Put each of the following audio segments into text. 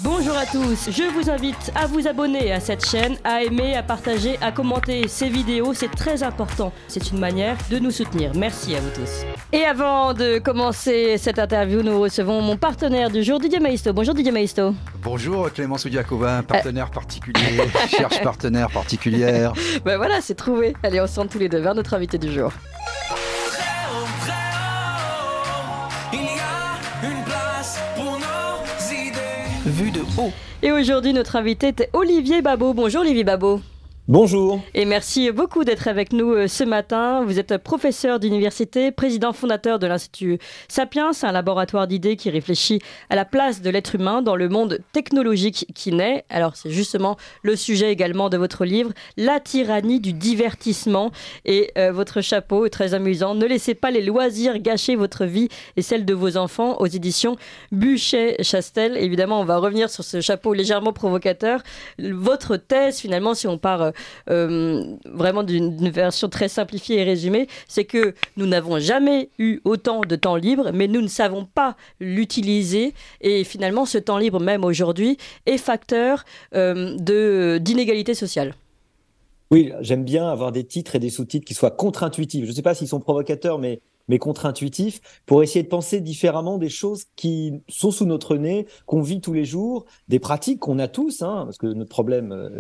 Bonjour à tous, je vous invite à vous abonner à cette chaîne, à aimer, à partager, à commenter ces vidéos, c'est très important. C'est une manière de nous soutenir. Merci à vous tous. Et avant de commencer cette interview, nous recevons mon partenaire du jour, Didier Maisto. Bonjour Didier Maisto. Bonjour Clémence Oudiakova, partenaire particulier, cherche partenaire particulière. Ben voilà, c'est trouvé. Allez, on se tourne tous les deux vers notre invité du jour. Vue de haut. Et aujourd'hui, notre invité est Olivier Babot. Bonjour Olivier Babot. Bonjour. Et merci beaucoup d'être avec nous ce matin. Vous êtes professeur d'université, président fondateur de l'Institut Sapiens, un laboratoire d'idées qui réfléchit à la place de l'être humain dans le monde technologique qui naît. Alors c'est justement le sujet également de votre livre, La tyrannie du divertissement. Et votre chapeau est très amusant. Ne laissez pas les loisirs gâcher votre vie et celle de vos enfants, aux éditions Buchet-Chastel. Évidemment, on va revenir sur ce chapeau légèrement provocateur. Votre thèse, finalement, si on part vraiment d'une version très simplifiée et résumée, c'est que nous n'avons jamais eu autant de temps libre, mais nous ne savons pas l'utiliser. Et finalement, ce temps libre, même aujourd'hui, est facteur d'inégalité sociale. Oui, j'aime bien avoir des titres et des sous-titres qui soient contre-intuitifs. Je ne sais pas s'ils sont provocateurs, mais contre-intuitifs, pour essayer de penser différemment des choses qui sont sous notre nez, qu'on vit tous les jours, des pratiques qu'on a tous, parce que notre problème,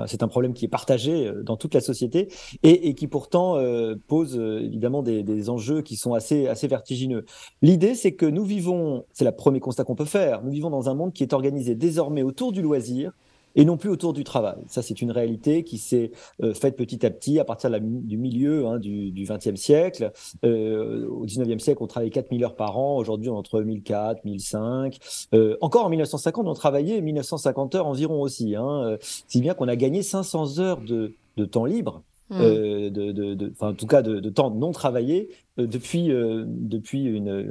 c'est un problème qui est partagé dans toute la société et qui pourtant pose évidemment des enjeux qui sont assez vertigineux. L'idée, c'est que nous vivons, c'est le premier constat qu'on peut faire, nous vivons dans un monde qui est organisé désormais autour du loisir, et non plus autour du travail. Ça, c'est une réalité qui s'est faite petit à petit à partir du milieu du XXe siècle. Au XIXe siècle, on travaillait 4000 heures par an. Aujourd'hui, entre 1004, 1005. Encore en 1950, on travaillait 1950 heures environ aussi. Si bien qu'on a gagné 500 heures de temps libre. En tout cas de temps non travaillé depuis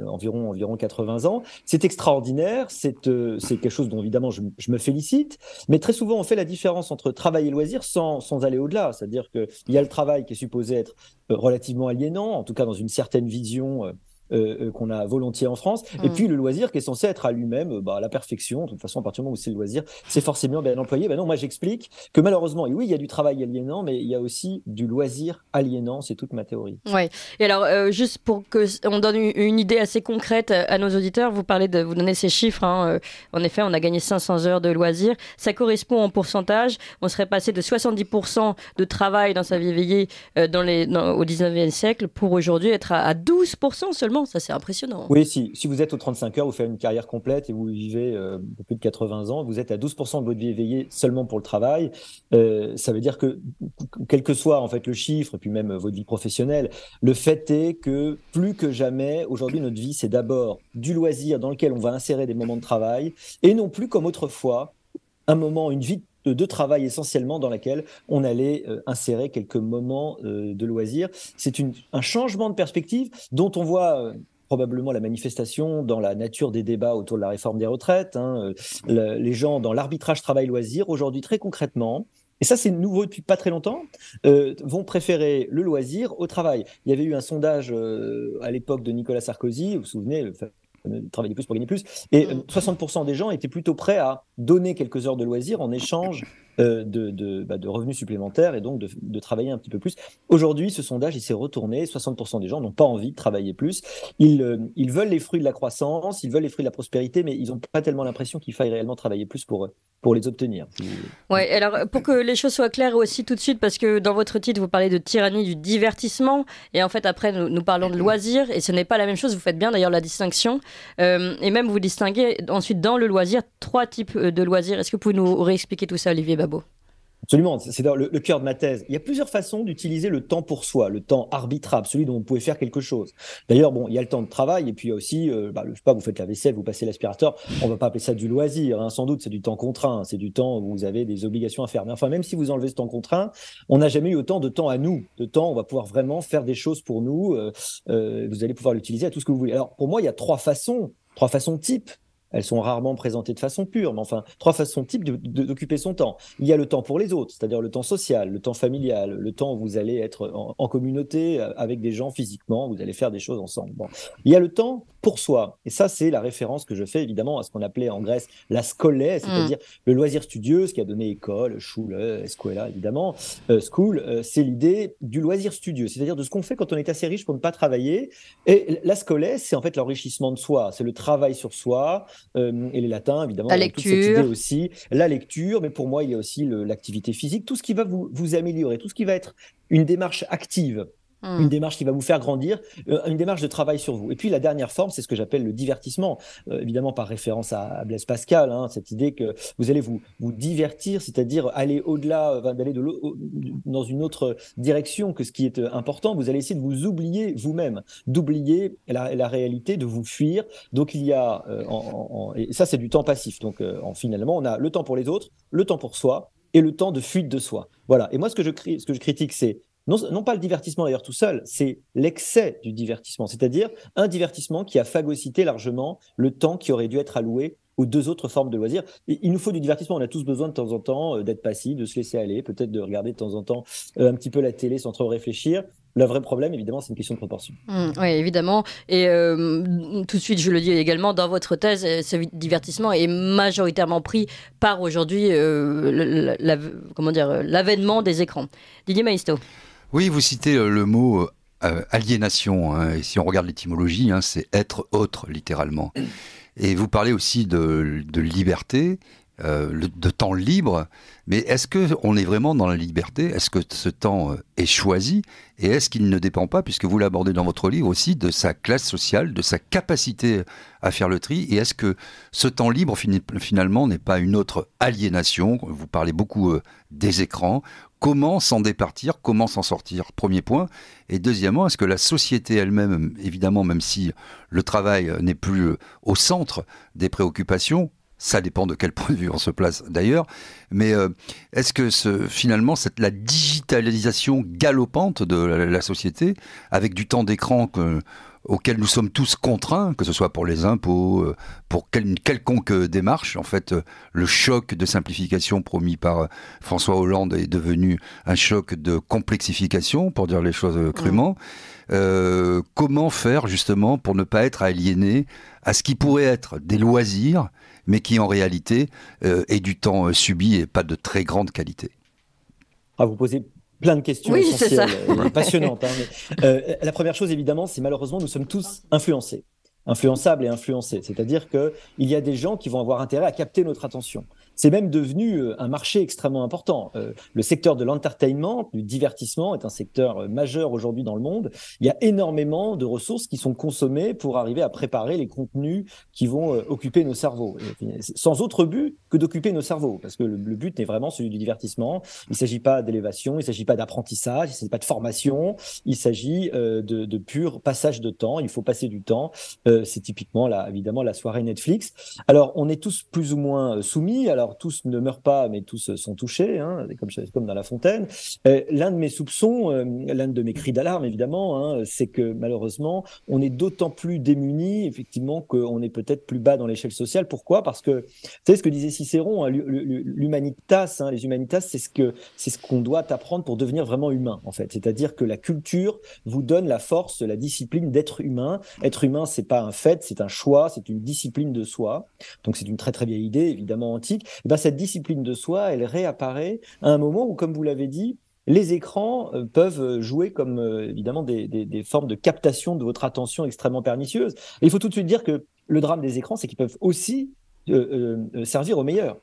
environ 80 ans. C'est extraordinaire, c'est quelque chose dont évidemment je me félicite, mais très souvent on fait la différence entre travail et loisir sans aller au-delà. C'est-à-dire qu'il y a le travail qui est supposé être relativement aliénant, en tout cas dans une certaine vision qu'on a volontiers en France, et puis le loisir qui est censé être à lui-même la perfection. De toute façon, à partir du moment où c'est le loisir, c'est forcément bien employé. Non, moi j'explique que malheureusement, oui, il y a du travail aliénant, mais il y a aussi du loisir aliénant, c'est toute ma théorie. Ouais. Et alors, juste pour qu'on donne une idée assez concrète à nos auditeurs, vous donnez ces chiffres. En effet, on a gagné 500 heures de loisirs. Ça correspond en pourcentage. On serait passé de 70% de travail dans sa vie éveillée au 19e siècle pour aujourd'hui être à 12% seulement. Ça, c'est impressionnant. Oui, si vous êtes aux 35 heures, vous faites une carrière complète et vous vivez plus de 80 ans, vous êtes à 12% de votre vie éveillée seulement pour le travail. Ça veut dire que, quel que soit en fait le chiffre, et puis même votre vie professionnelle, le fait est que plus que jamais, aujourd'hui, notre vie, c'est d'abord du loisir dans lequel on va insérer des moments de travail et non plus comme autrefois, une vie de travail essentiellement dans laquelle on allait insérer quelques moments de loisirs. C'est un changement de perspective dont on voit probablement la manifestation dans la nature des débats autour de la réforme des retraites. Les gens dans l'arbitrage travail-loisir, aujourd'hui très concrètement, et ça c'est nouveau depuis pas très longtemps, vont préférer le loisir au travail. Il y avait eu un sondage à l'époque de Nicolas Sarkozy, vous vous souvenez, travailler plus pour gagner plus, et 60% des gens étaient plutôt prêts à donner quelques heures de loisirs en échange de revenus supplémentaires et donc de travailler un petit peu plus. Aujourd'hui, ce sondage, il s'est retourné. 60% des gens n'ont pas envie de travailler plus. Ils veulent les fruits de la croissance, ils veulent les fruits de la prospérité, mais ils n'ont pas tellement l'impression qu'il faille réellement travailler plus pour les obtenir. Ouais, alors pour que les choses soient claires aussi tout de suite, parce que dans votre titre, vous parlez de tyrannie du divertissement, et en fait après, nous parlons de loisirs, et ce n'est pas la même chose. Vous faites bien d'ailleurs la distinction, et même vous distinguez ensuite dans le loisir 3 types de loisirs. Est-ce que vous pouvez nous réexpliquer tout ça, Olivier Babot ? Absolument, c'est dans le cœur de ma thèse. Il y a plusieurs façons d'utiliser le temps pour soi, le temps arbitrable, celui dont vous pouvez faire quelque chose. D'ailleurs, il y a le temps de travail et puis il y a aussi, je sais pas, vous faites la vaisselle, vous passez l'aspirateur, on va pas appeler ça du loisir, sans doute c'est du temps contraint, c'est du temps où vous avez des obligations à faire. Mais enfin, même si vous enlevez ce temps contraint, on n'a jamais eu autant de temps à nous, de temps où on va pouvoir vraiment faire des choses pour nous, vous allez pouvoir l'utiliser à tout ce que vous voulez. Alors, pour moi, il y a trois façons types. Elles sont rarement présentées de façon pure, mais enfin, 3 façons types d'occuper son temps. Il y a le temps pour les autres, c'est-à-dire le temps social, le temps familial, le temps où vous allez être en communauté avec des gens physiquement, vous allez faire des choses ensemble. Bon. Il y a le temps pour soi. Et ça, c'est la référence que je fais évidemment à ce qu'on appelait en Grèce la skolé, c'est-à-dire le loisir studieux, ce qui a donné école, schule, escuela évidemment, school, c'est l'idée du loisir studieux, c'est-à-dire de ce qu'on fait quand on est assez riche pour ne pas travailler. Et la skolé, c'est en fait l'enrichissement de soi, c'est le travail sur soi, et les latins évidemment La ont toute cette idée lecture. aussi, la lecture, mais pour moi il y a aussi l'activité physique, tout ce qui va vous améliorer, tout ce qui va être une démarche active. Une démarche qui va vous faire grandir, une démarche de travail sur vous. Et puis la dernière forme, c'est ce que j'appelle le divertissement, évidemment par référence à Blaise Pascal, hein, cette idée que vous allez vous divertir, c'est-à-dire aller au-delà, d'aller dans une autre direction que ce qui est important. Vous allez essayer de vous oublier vous-même, d'oublier la réalité, de vous fuir. Donc il y a, et ça c'est du temps passif. Donc finalement, on a le temps pour les autres, le temps pour soi et le temps de fuite de soi. Voilà. Et moi, ce que je critique, c'est non pas le divertissement d'ailleurs tout seul, c'est l'excès du divertissement, c'est-à-dire un divertissement qui a phagocyté largement le temps qui aurait dû être alloué aux deux autres formes de loisirs. Et il nous faut du divertissement, on a tous besoin de temps en temps d'être passif, de se laisser aller, peut-être de regarder de temps en temps un petit peu la télé sans trop réfléchir. Le vrai problème, évidemment, c'est une question de proportion. Oui, évidemment. Et tout de suite, je le dis également, dans votre thèse, ce divertissement est majoritairement pris par aujourd'hui l'avènement des écrans. Didier Maisto. Oui, vous citez le mot aliénation, hein, et si on regarde l'étymologie, hein, c'est être autre, littéralement. Et vous parlez aussi de liberté, de temps libre, mais est-ce qu'on est vraiment dans la liberté ? Est-ce que ce temps est choisi ? Et est-ce qu'il ne dépend pas, puisque vous l'abordez dans votre livre aussi, de sa classe sociale, de sa capacité à faire le tri ? Et est-ce que ce temps libre, finalement, n'est pas une autre aliénation ? Vous parlez beaucoup des écrans. Comment s'en départir ? Comment s'en sortir ? Premier point. Et deuxièmement, est-ce que la société elle-même, évidemment, même si le travail n'est plus au centre des préoccupations, ça dépend de quel point de vue on se place d'ailleurs, mais est-ce que finalement la digitalisation galopante de la société, avec du temps d'écran auquel nous sommes tous contraints, que ce soit pour les impôts, pour une quelconque démarche, en fait, le choc de simplification promis par François Hollande est devenu un choc de complexification, pour dire les choses crûment. Comment faire justement pour ne pas être aliéné à ce qui pourrait être des loisirs, mais qui en réalité est du temps subi et pas de très grande qualité. Vous posez plein de questions essentielles et passionnantes. Hein, mais, la première chose, évidemment, c'est malheureusement, nous sommes tous influençables et influencés. C'est-à-dire qu'il y a des gens qui vont avoir intérêt à capter notre attention. C'est même devenu un marché extrêmement important. Le secteur de l'entertainment, du divertissement, est un secteur majeur aujourd'hui dans le monde. Il y a énormément de ressources qui sont consommées pour arriver à préparer les contenus qui vont occuper nos cerveaux. Sans autre but que d'occuper nos cerveaux, parce que le but est vraiment celui du divertissement. Il ne s'agit pas d'élévation, il ne s'agit pas d'apprentissage, il ne s'agit pas de formation, il s'agit de pur passage de temps. Il faut passer du temps. C'est typiquement, évidemment, la soirée Netflix. Alors, on est tous plus ou moins soumis. Alors, tous ne meurent pas, mais tous sont touchés, hein, comme dans La Fontaine. L'un de mes soupçons, l'un de mes cris d'alarme, évidemment, hein, c'est que malheureusement, on est d'autant plus démunis, effectivement, qu'on est peut-être plus bas dans l'échelle sociale. Pourquoi ? Parce que, vous savez ce que disait Cicéron, hein, l'humanitas, hein, les humanitas, c'est ce qu'on doit apprendre pour devenir vraiment humain, en fait. C'est-à-dire que la culture vous donne la force, la discipline d'être humain. Être humain, c'est pas un fait, c'est un choix, c'est une discipline de soi. Donc, c'est une très, très vieille idée, évidemment antique. Et bien, cette discipline de soi, elle réapparaît à un moment où, comme vous l'avez dit, les écrans peuvent jouer comme évidemment des formes de captation de votre attention extrêmement pernicieuses. Et il faut tout de suite dire que le drame des écrans, c'est qu'ils peuvent aussi servir au meilleur.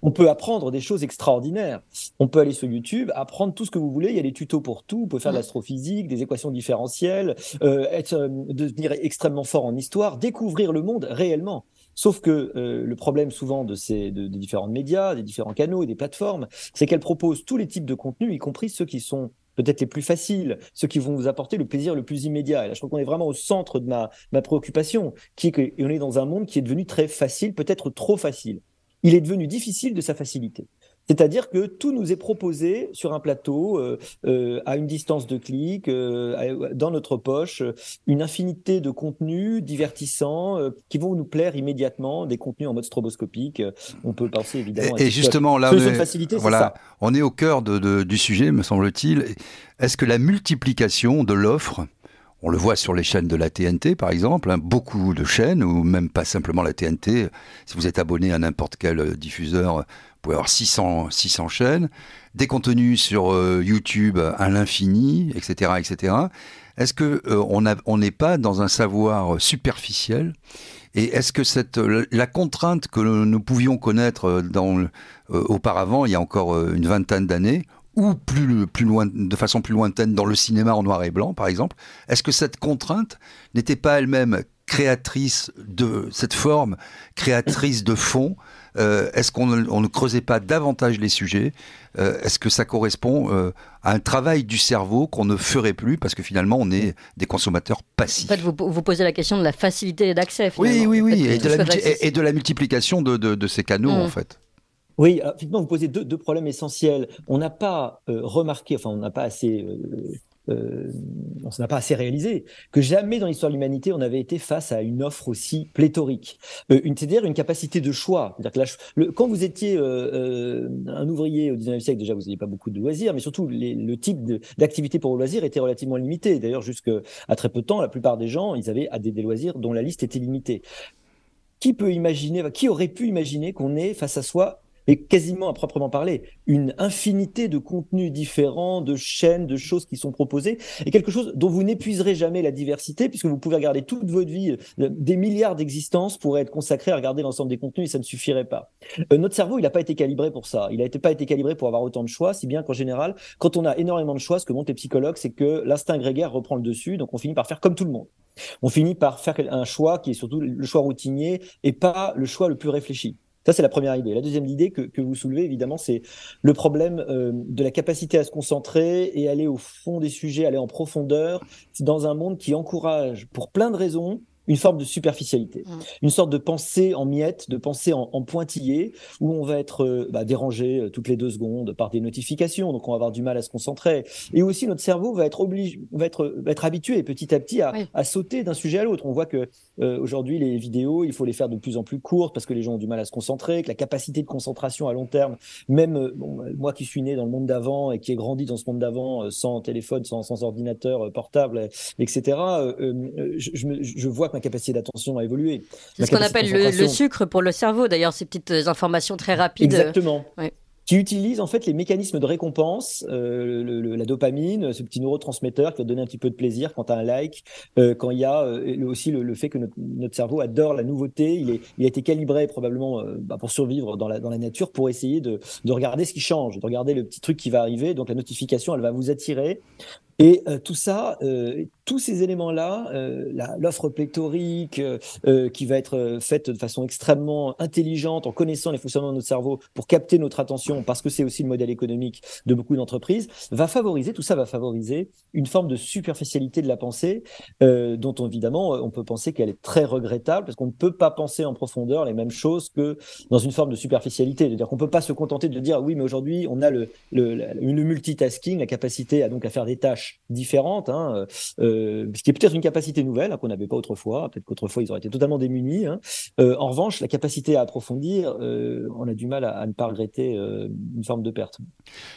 On peut apprendre des choses extraordinaires. On peut aller sur YouTube, apprendre tout ce que vous voulez. Il y a des tutos pour tout. Vous pouvez faire de l'astrophysique, des équations différentielles, devenir extrêmement fort en histoire, découvrir le monde réellement. Sauf que le problème souvent des différents médias, des différents canaux et des plateformes, c'est qu'elles proposent tous les types de contenus, y compris ceux qui sont peut-être les plus faciles, ceux qui vont vous apporter le plaisir le plus immédiat. Et là, je crois qu'on est vraiment au centre de ma préoccupation, qui est qu'on est dans un monde qui est devenu très facile, peut-être trop facile. Il est devenu difficile de sa facilité. C'est-à-dire que tout nous est proposé sur un plateau, à une distance de clic, dans notre poche, une infinité de contenus divertissants qui vont nous plaire immédiatement, des contenus en mode stroboscopique. On peut penser évidemment à et justement, là, on est au cœur du sujet, me semble-t-il. Est-ce que la multiplication de l'offre, On le voit sur les chaînes de la TNT, par exemple, hein, beaucoup de chaînes, ou même pas simplement la TNT. Si vous êtes abonné à n'importe quel diffuseur, vous pouvez avoir 600 chaînes, des contenus sur YouTube à l'infini, etc., etc. Est-ce que on n'est pas dans un savoir superficiel? Et est-ce que la contrainte que nous pouvions connaître auparavant, il y a encore une vingtaine d'années, ou plus loin, de façon plus lointaine dans le cinéma en noir et blanc, par exemple, est-ce que cette contrainte n'était pas elle-même créatrice de cette forme, créatrice de fond? Est-ce qu'on ne creusait pas davantage les sujets? Est-ce que ça correspond à un travail du cerveau qu'on ne ferait plus parce que finalement on est des consommateurs passifs? En fait, vous posez la question de la facilité d'accès. Oui, et de la multiplication de ces canaux, en fait. Oui, effectivement, vous posez deux problèmes essentiels. On n'a pas remarqué, enfin, on n'a pas assez réalisé que jamais dans l'histoire de l'humanité on avait été face à une offre aussi pléthorique, c'est-à-dire une capacité de choix. C'est-à-dire que quand vous étiez un ouvrier au 19e siècle, déjà vous n'aviez pas beaucoup de loisirs, mais surtout le type d'activité pour vos loisirs était relativement limité. D'ailleurs, jusqu'à très peu de temps, la plupart des gens, ils avaient des loisirs dont la liste était limitée. Qui aurait pu imaginer qu'on ait face à soi, et quasiment à proprement parler, une infinité de contenus différents, de chaînes, de choses qui sont proposées, et quelque chose dont vous n'épuiserez jamais la diversité, puisque vous pouvez regarder toute votre vie, des milliards d'existences pourraient être consacrées à regarder l'ensemble des contenus, et ça ne suffirait pas. Notre cerveau, il n'a pas été calibré pour ça. Il n'a pas été calibré pour avoir autant de choix, si bien qu'en général, quand on a énormément de choix, ce que montrent les psychologues, c'est que l'instinct grégaire reprend le dessus, donc on finit par faire comme tout le monde. On finit par faire un choix qui est surtout le choix routinier et pas le choix le plus réfléchi. Ça, c'est la première idée. La deuxième idée que vous soulevez, évidemment, c'est le problème de la capacité à se concentrer et aller au fond des sujets, aller en profondeur, dans un monde qui encourage, pour plein de raisons, une forme de superficialité, une sorte de pensée en miettes, de pensée en pointillés, où on va être dérangé toutes les 2 secondes par des notifications, donc on va avoir du mal à se concentrer, et aussi notre cerveau va être habitué petit à petit à sauter d'un sujet à l'autre. On voit que aujourd'hui les vidéos, il faut les faire de plus en plus courtes parce que les gens ont du mal à se concentrer, que la capacité de concentration à long terme, même moi qui suis né dans le monde d'avant et qui ai grandi dans ce monde d'avant sans téléphone, sans ordinateur portable, etc., je vois que ma capacité d'attention a évolué. C'est ce qu'on appelle le sucre pour le cerveau, d'ailleurs, ces petites informations très rapides. Exactement. Qui utilise en fait les mécanismes de récompense, la dopamine, ce petit neurotransmetteur qui va donner un petit peu de plaisir quand tu as un like, quand il y a aussi le fait que notre cerveau adore la nouveauté. Il a été calibré probablement pour survivre dans la nature, pour essayer de regarder ce qui change, de regarder le petit truc qui va arriver. Donc la notification, elle va vous attirer. Et tout ça, tous ces éléments-là, l'offre pléthorique qui va être faite de façon extrêmement intelligente, en connaissant les fonctionnements de notre cerveau pour capter notre attention, parce que c'est aussi le modèle économique de beaucoup d'entreprises, tout ça va favoriser une forme de superficialité de la pensée, dont évidemment on peut penser qu'elle est très regrettable, parce qu'on ne peut pas penser en profondeur les mêmes choses que dans une forme de superficialité. C'est-à-dire qu'on ne peut pas se contenter de dire oui, mais aujourd'hui on a le multitasking, la capacité à faire des tâches différentes, ce qui est peut-être une capacité nouvelle qu'on n'avait pas autrefois. Peut-être qu'autrefois ils auraient été totalement démunis. En revanche, la capacité à approfondir, on a du mal à ne pas regretter une forme de perte.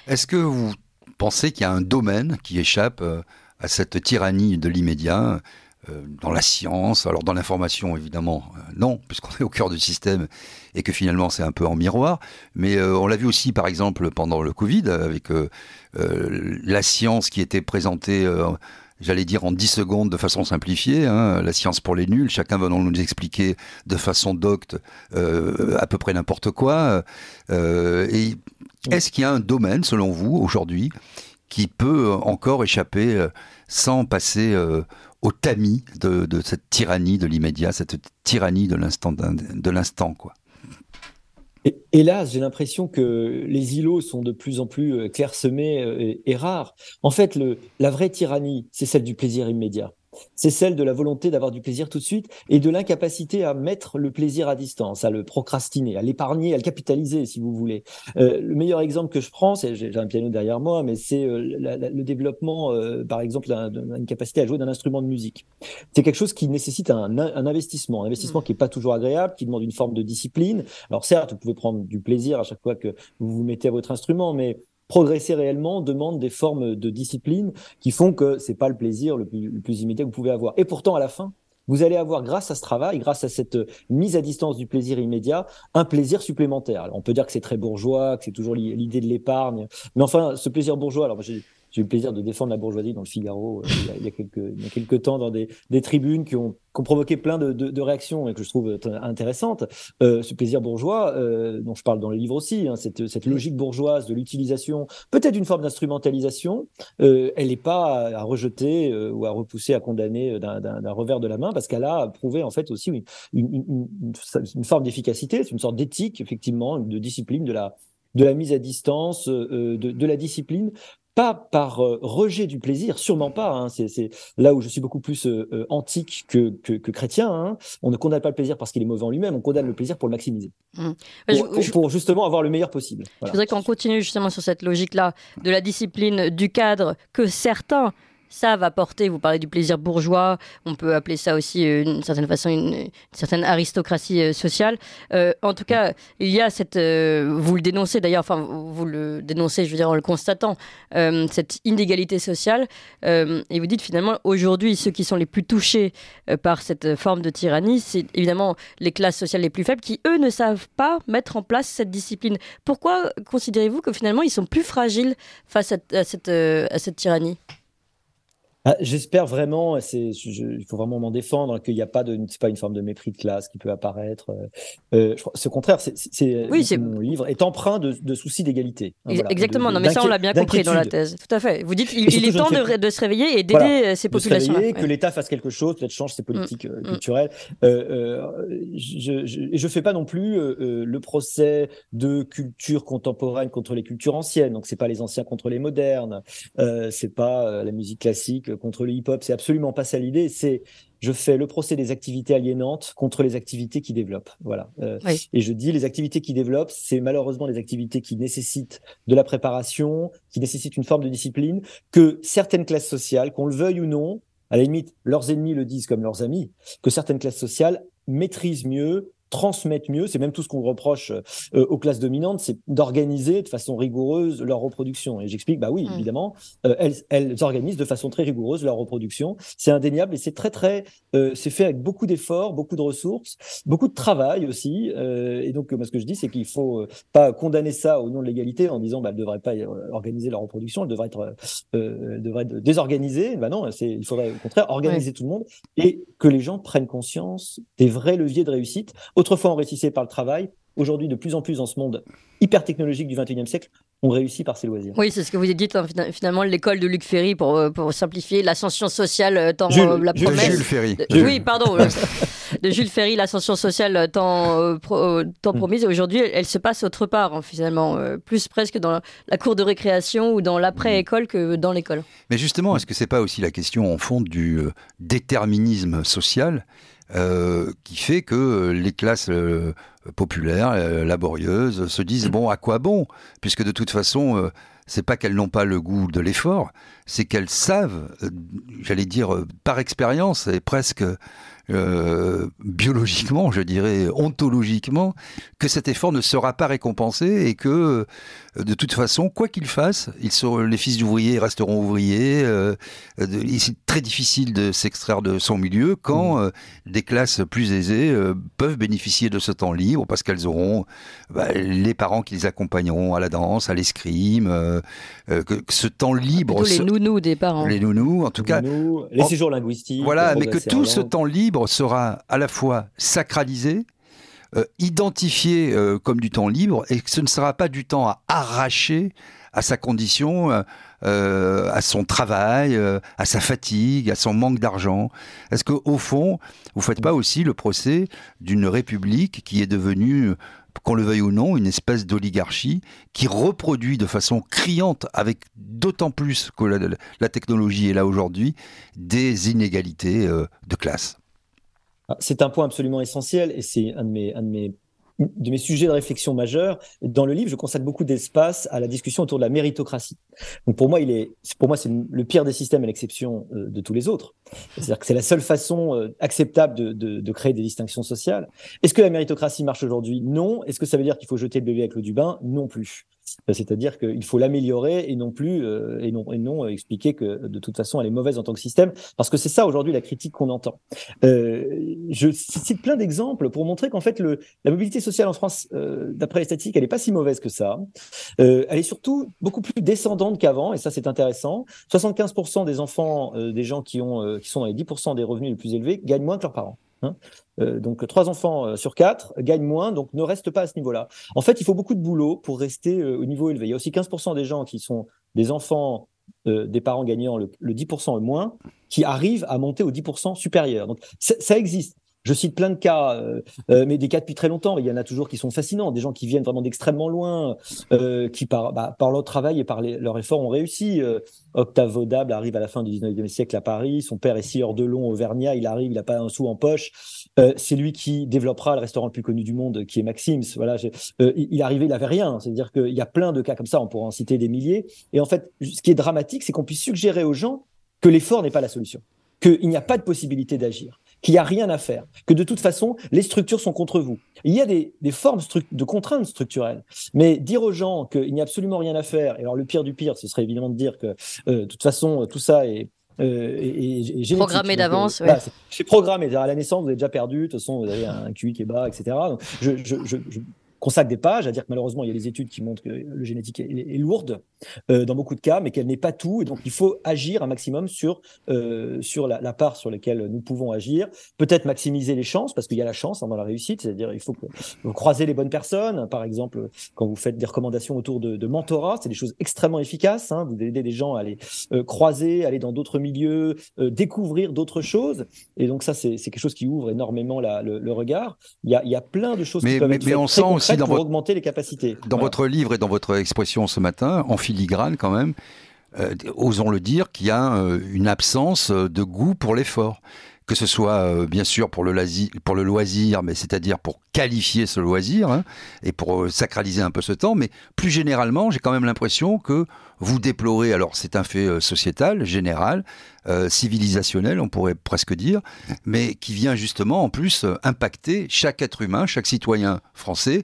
Est-ce que vous pensez qu'il y a un domaine qui échappe à cette tyrannie de l'immédiat dans la science, alors dans l'information évidemment non, puisqu'on est au cœur du système et que finalement c'est un peu en miroir, mais on l'a vu aussi par exemple pendant le Covid avec la science qui était présentée j'allais dire en 10 secondes de façon simplifiée, la science pour les nuls, chacun venant nous expliquer de façon docte à peu près n'importe quoi. Et est-ce qu'il y a un domaine, selon vous, aujourd'hui, qui peut encore échapper sans passer au tamis de cette tyrannie de l'immédiat, cette tyrannie de l'instant, quoi? Hélas, j'ai l'impression que les îlots sont de plus en plus clairsemés et rares. En fait, la vraie tyrannie, c'est celle du plaisir immédiat. C'est celle de la volonté d'avoir du plaisir tout de suite et de l'incapacité à mettre le plaisir à distance, à le procrastiner, à l'épargner, à le capitaliser, si vous voulez. Le meilleur exemple que je prends, j'ai un piano derrière moi, mais c'est le développement, par exemple, d'une capacité à jouer d'un instrument de musique. C'est quelque chose qui nécessite un investissement qui n'est pas toujours agréable, qui demande une forme de discipline. Alors certes, vous pouvez prendre du plaisir à chaque fois que vous vous mettez à votre instrument, mais progresser réellement demande des formes de discipline qui font que c'est pas le plaisir le plus immédiat que vous pouvez avoir. Et pourtant, à la fin, vous allez avoir, grâce à ce travail, grâce à cette mise à distance du plaisir immédiat, un plaisir supplémentaire. Alors, on peut dire que c'est très bourgeois, que c'est toujours l'idée de l'épargne, mais enfin, ce plaisir bourgeois, alors j'ai eu le plaisir de défendre la bourgeoisie dans le Figaro il y a quelques temps dans des tribunes qui ont provoqué plein de réactions et que je trouve intéressantes. Ce plaisir bourgeois, dont je parle dans le livre aussi, hein, cette logique bourgeoise de l'utilisation, peut-être une forme d'instrumentalisation, elle n'est pas à rejeter ou à repousser, à condamner d'un revers de la main, parce qu'elle a prouvé en fait aussi une forme d'efficacité, c'est une sorte d'éthique, effectivement, de discipline, de la mise à distance, de la discipline, pas par rejet du plaisir, sûrement pas. Hein. C'est là où je suis beaucoup plus antique que chrétien. Hein. On ne condamne pas le plaisir parce qu'il est mauvais en lui-même, on condamne le plaisir pour le maximiser. Pour justement avoir le meilleur possible. Voilà. Je voudrais qu'on continue justement sur cette logique-là de la discipline, du cadre que certains savent apporter. Vous parlez du plaisir bourgeois, on peut appeler ça aussi d'une certaine façon une certaine aristocratie sociale. En tout cas, il y a cette, vous le dénoncez d'ailleurs, enfin vous le dénoncez, je veux dire en le constatant, cette inégalité sociale. Et vous dites finalement aujourd'hui ceux qui sont les plus touchés par cette forme de tyrannie, c'est évidemment les classes sociales les plus faibles qui eux ne savent pas mettre en place cette discipline. Pourquoi considérez-vous que finalement ils sont plus fragiles face à cette tyrannie ? J'espère vraiment, il faut vraiment m'en défendre, qu'il n'y a pas c'est pas une forme de mépris de classe qui peut apparaître. Je crois, c'est au contraire, mon livre est empreint de soucis d'égalité. Hein, exactement, non mais ça on l'a bien compris dans la thèse, tout à fait. Vous dites il est temps de se réveiller et d'aider ces populations-là. Que l'État fasse quelque chose, peut-être change ses politiques culturelles. Je fais pas non plus le procès de culture contemporaine contre les cultures anciennes. Donc c'est pas les anciens contre les modernes, c'est pas la musique classique contre le hip-hop, c'est absolument pas ça l'idée, je fais le procès des activités aliénantes contre les activités qui développent. Voilà. Oui. Et je dis les activités qui développent, c'est malheureusement les activités qui nécessitent de la préparation, qui nécessitent une forme de discipline, que certaines classes sociales, qu'on le veuille ou non, à la limite, leurs ennemis le disent comme leurs amis, que certaines classes sociales maîtrisent mieux, transmettent mieux, c'est même tout ce qu'on reproche aux classes dominantes, c'est d'organiser de façon rigoureuse leur reproduction. Et j'explique, bah oui, évidemment, elles organisent de façon très rigoureuse leur reproduction. C'est indéniable et c'est c'est fait avec beaucoup d'efforts, beaucoup de ressources, beaucoup de travail aussi. Et donc, moi, ce que je dis, c'est qu'il faut pas condamner ça au nom de l'égalité en disant, bah, elles ne devraient pas organiser leur reproduction, elles devraient être désorganisées. Bah non, il faudrait au contraire organiser tout le monde et que les gens prennent conscience des vrais leviers de réussite. Autrefois, on réussissait par le travail. Aujourd'hui, de plus en plus, dans ce monde hyper technologique du XXIe siècle, on réussit par ses loisirs. Oui, c'est ce que vous dites, hein, finalement, l'école de Luc Ferry, pour simplifier, l'ascension sociale tant la promesse... Jules Ferry. Oui, pardon. De Jules Ferry, l'ascension sociale tant promise. Aujourd'hui, elle se passe autre part, hein, finalement. Plus presque dans la cour de récréation ou dans l'après-école que dans l'école. Mais justement, est-ce que c'est pas aussi la question, en fond, du déterminisme social qui fait que les classes populaires, laborieuses, se disent bon, à quoi bon ? Puisque de toute façon, c'est pas qu'elles n'ont pas le goût de l'effort, c'est qu'elles savent, j'allais dire par expérience et presque biologiquement, je dirais ontologiquement, que cet effort ne sera pas récompensé et que de toute façon, quoi qu'ils fassent, les fils d'ouvriers resteront ouvriers. C'est très difficile de s'extraire de son milieu quand des classes plus aisées peuvent bénéficier de ce temps libre parce qu'elles auront les parents qui les accompagneront à la danse, à l'escrime, que ce temps libre... Les nounous des parents. Les nounous, en tout cas. Les séjours linguistiques. Voilà, mais que tout ce temps libre sera à la fois sacralisé, identifié comme du temps libre, et que ce ne sera pas du temps à arracher à sa condition, à son travail, à sa fatigue, à son manque d'argent. Est-ce qu'au fond, vous ne faites pas aussi le procès d'une république qui est devenue, qu'on le veuille ou non, une espèce d'oligarchie qui reproduit de façon criante, avec d'autant plus que la technologie est là aujourd'hui, des inégalités de classe? C'est un point absolument essentiel et c'est un de mes sujets de réflexion majeurs. Dans le livre, je consacre beaucoup d'espace à la discussion autour de la méritocratie. Donc pour moi, c'est le pire des systèmes à l'exception de tous les autres. C'est-à-dire que c'est la seule façon acceptable de créer des distinctions sociales. Est-ce que la méritocratie marche aujourd'hui ? Non. Est-ce que ça veut dire qu'il faut jeter le bébé avec l'eau du bain ? Non plus. C'est-à-dire qu'il faut l'améliorer et non plus et non expliquer que de toute façon elle est mauvaise en tant que système, parce que c'est ça aujourd'hui la critique qu'on entend. Je cite plein d'exemples pour montrer qu'en fait la mobilité sociale en France, d'après les statistiques, elle est pas si mauvaise que ça. Elle est surtout beaucoup plus descendante qu'avant, et ça c'est intéressant. 75% des enfants, des gens qui sont dans les 10% des revenus les plus élevés, gagnent moins que leurs parents. Donc 3 enfants sur 4 gagnent moins, donc ne restent pas à ce niveau-là. En fait, il faut beaucoup de boulot pour rester au niveau élevé. Il y a aussi 15% des gens qui sont des enfants des parents gagnant le 10% et moins, qui arrivent à monter au 10% supérieur. Donc ça existe. Je cite plein de cas, mais des cas depuis très longtemps. Il y en a toujours qui sont fascinants, des gens qui viennent vraiment d'extrêmement loin, qui par leur travail et par leur effort ont réussi. Octave Vaudable arrive à la fin du 19e siècle à Paris. Son père est scieur de long auvergnat. Il arrive, il n'a pas un sou en poche. C'est lui qui développera le restaurant le plus connu du monde, qui est Maxim's. Voilà, il est arrivé, il n'avait rien. C'est-à-dire qu'il y a plein de cas comme ça, on pourra en citer des milliers. Et en fait, ce qui est dramatique, c'est qu'on puisse suggérer aux gens que l'effort n'est pas la solution, qu'il n'y a pas de possibilité d'agir, qu'il n'y a rien à faire, que de toute façon, les structures sont contre vous. Il y a des formes de contraintes structurelles, mais dire aux gens qu'il n'y a absolument rien à faire, et alors le pire du pire, ce serait évidemment de dire que de toute façon, tout ça est génétique. Programmé d'avance, ouais. C'est programmé. À la naissance, vous êtes déjà perdu, de toute façon, vous avez un QI qui est bas, etc. Donc, je consacre des pages à dire que malheureusement, il y a des études qui montrent que le génétique est lourde dans beaucoup de cas, mais qu'elle n'est pas tout. Et donc, il faut agir un maximum sur la part sur laquelle nous pouvons agir. Peut-être maximiser les chances, parce qu'il y a la chance dans la réussite. C'est-à-dire, il faut que vous croisez les bonnes personnes. Par exemple, quand vous faites des recommandations autour de mentorat, c'est des choses extrêmement efficaces. Vous aidez des gens à aller croiser, aller dans d'autres milieux, découvrir d'autres choses. Et donc, ça, c'est quelque chose qui ouvre énormément le regard. Il y a plein de choses qui peuvent être faites on très sent aussi pour augmenter les capacités. Dans votre livre et dans votre expression ce matin, en filigrane quand même, osons le dire, qu'il y a une absence de goût pour l'effort. Que ce soit bien sûr pour le loisir, mais c'est-à-dire pour qualifier ce loisir et pour sacraliser un peu ce temps, mais plus généralement, j'ai quand même l'impression que vous déplorez, alors c'est un fait sociétal, général, civilisationnel, on pourrait presque dire, mais qui vient justement en plus impacter chaque être humain, chaque citoyen français,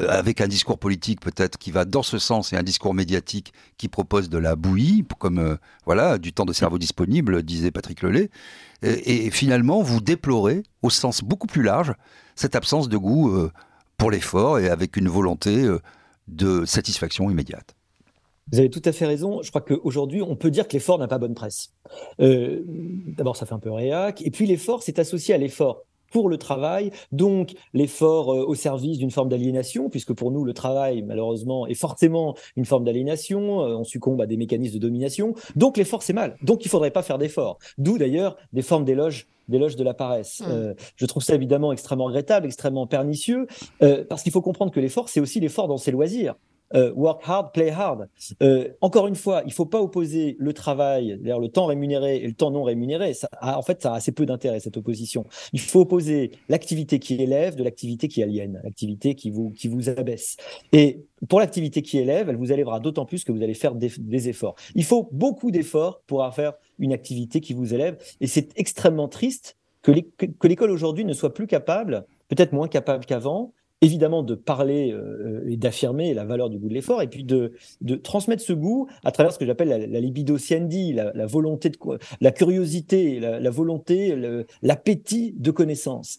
avec un discours politique peut-être qui va dans ce sens et un discours médiatique qui propose de la bouillie, comme du temps de cerveau disponible, disait Patrick Lelay. Et finalement, vous déplorez, au sens beaucoup plus large, cette absence de goût pour l'effort et avec une volonté de satisfaction immédiate. Vous avez tout à fait raison. Je crois qu'aujourd'hui, on peut dire que l'effort n'a pas bonne presse. D'abord, ça fait un peu réac. Et puis, l'effort, c'est associé à l'effort pour le travail, donc l'effort au service d'une forme d'aliénation, puisque pour nous, le travail, malheureusement, est forcément une forme d'aliénation. On succombe à des mécanismes de domination. Donc, l'effort, c'est mal. Donc, il ne faudrait pas faire d'effort. D'où, d'ailleurs, des formes d'éloge de la paresse. Je trouve ça évidemment extrêmement regrettable, extrêmement pernicieux, parce qu'il faut comprendre que l'effort, c'est aussi l'effort dans ses loisirs. Work hard, play hard. Encore une fois, il ne faut pas opposer le travail, d'ailleurs le temps rémunéré et le temps non rémunéré. Ça a assez peu d'intérêt, cette opposition. Il faut opposer l'activité qui élève de l'activité qui aliène, l'activité qui vous abaisse. Et pour l'activité qui élève, elle vous élèvera d'autant plus que vous allez faire des efforts. Il faut beaucoup d'efforts pour faire une activité qui vous élève. Et c'est extrêmement triste que l'école aujourd'hui ne soit plus capable, peut-être moins capable qu'avant, évidemment de parler et d'affirmer la valeur du goût de l'effort, et puis de transmettre ce goût à travers ce que j'appelle la libido sciendi, la volonté la curiosité, la volonté, l'appétit de connaissance.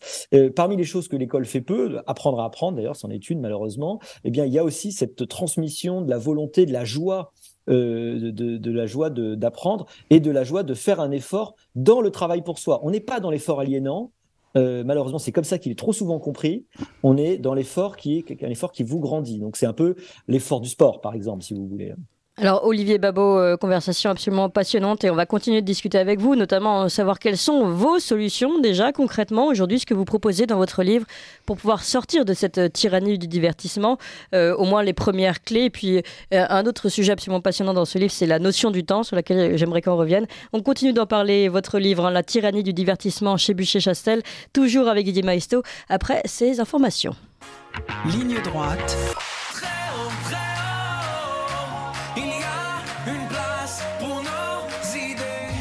Parmi les choses que l'école fait peu, apprendre à apprendre, d'ailleurs, c'en est une malheureusement, eh bien, il y a aussi cette transmission de la volonté, de la joie, de la joie d'apprendre et de la joie de faire un effort dans le travail pour soi. On n'est pas dans l'effort aliénant. Malheureusement, c'est comme ça qu'il est trop souvent compris. On est dans l'effort qui est un effort qui vous grandit. Donc, c'est un peu l'effort du sport, par exemple, si vous voulez. Alors Olivier Babot, conversation absolument passionnante et on va continuer de discuter avec vous, notamment savoir quelles sont vos solutions déjà concrètement aujourd'hui, ce que vous proposez dans votre livre pour pouvoir sortir de cette tyrannie du divertissement, au moins les premières clés. Et puis un autre sujet absolument passionnant dans ce livre, c'est la notion du temps sur laquelle j'aimerais qu'on revienne. On continue d'en parler, votre livre, La tyrannie du divertissement chez Bucher-Chastel, toujours avec Didier Maisto, après ces informations. Ligne droite.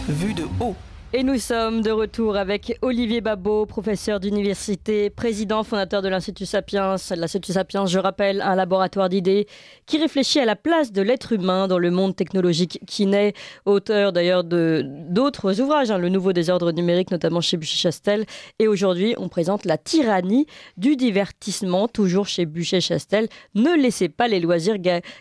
Vue de haut. Et nous sommes de retour avec Olivier Babot, professeur d'université, président fondateur de l'Institut Sapiens. L'Institut Sapiens, je rappelle, un laboratoire d'idées qui réfléchit à la place de l'être humain dans le monde technologique qui naît, auteur d'ailleurs d'autres ouvrages, le nouveau désordre numérique, notamment chez Buchet-Chastel. Et aujourd'hui, on présente La tyrannie du divertissement, toujours chez Buchet-Chastel. Ne laissez pas les loisirs